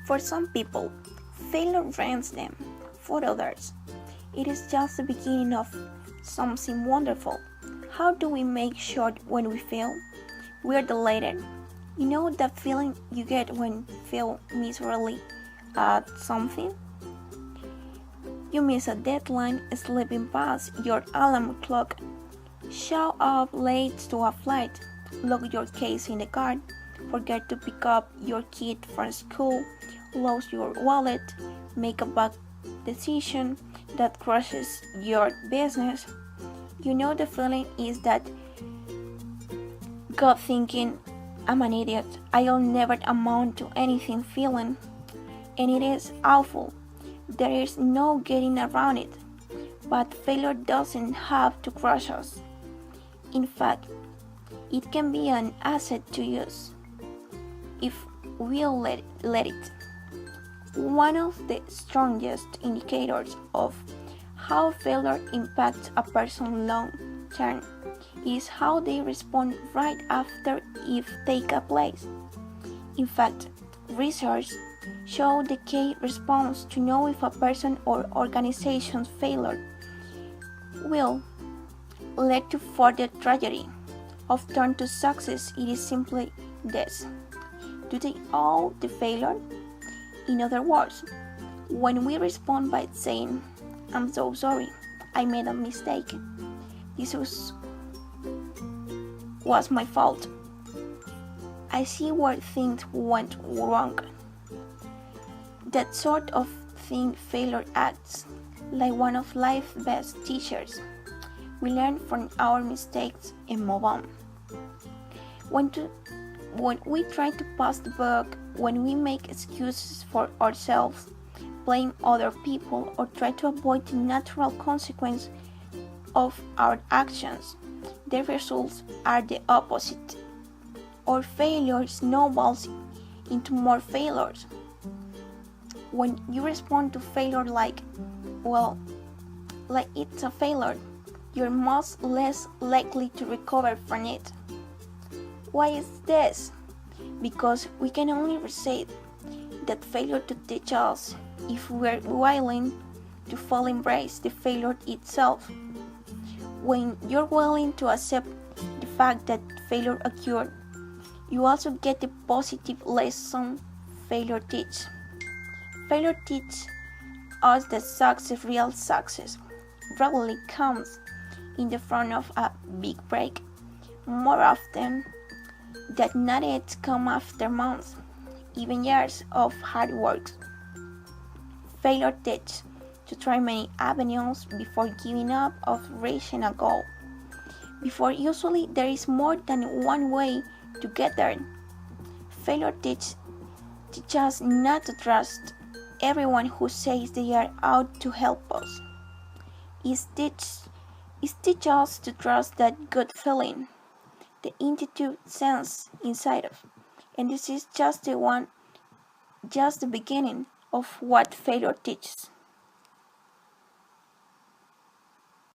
For some people, failure drains them. For others, it is just the beginning of something wonderful. How do we make sure when we fail, we are delighted? You know that feeling you get when you fail miserably at something? You miss a deadline, sleeping past your alarm clock, show up late to a flight, lock your case in the car, forget to pick up your kid from school, lose your wallet, make a bad decision that crushes your business. You know the feeling is that God thinking, I'm an idiot, I'll never amount to anything feeling. And it is awful. There is no getting around it. But failure doesn't have to crush us. In fact, it can be an asset to use if we'll let it. One of the strongest indicators of how failure impacts a person long term is how they respond right after it takes place. In fact, research shows the key response to know if a person or organization's failure will lead to further tragedy or turn to success. It is simply this: do they owe the failure? In other words, when we respond by saying, I'm so sorry, I made a mistake, this was my fault, I see where things went wrong, that sort of thing, failure acts like one of life's best teachers. We learn from our mistakes and move on. When we try to pass the buck, when we make excuses for ourselves, blame other people, or try to avoid the natural consequence of our actions, the results are the opposite. Our failure snowballs into more failures. When you respond to failure like it's a failure, you're much less likely to recover from it. Why is this? Because we can only receive that failure to teach us if we're willing to fully embrace the failure itself. When you're willing to accept the fact that failure occurred, you also get the positive lesson failure teaches. Failure teaches us that real success, rarely comes in the front of a big break. More often than not, it comes after months, even years of hard work. Failure teaches to try many avenues before giving up or reaching a goal. Before usually there is more than one way to get there. Failure teaches us not to trust everyone who says they are out to help us. It teaches us to trust that gut feeling, the intuitive sense inside of. And this is just the beginning of what failure teaches.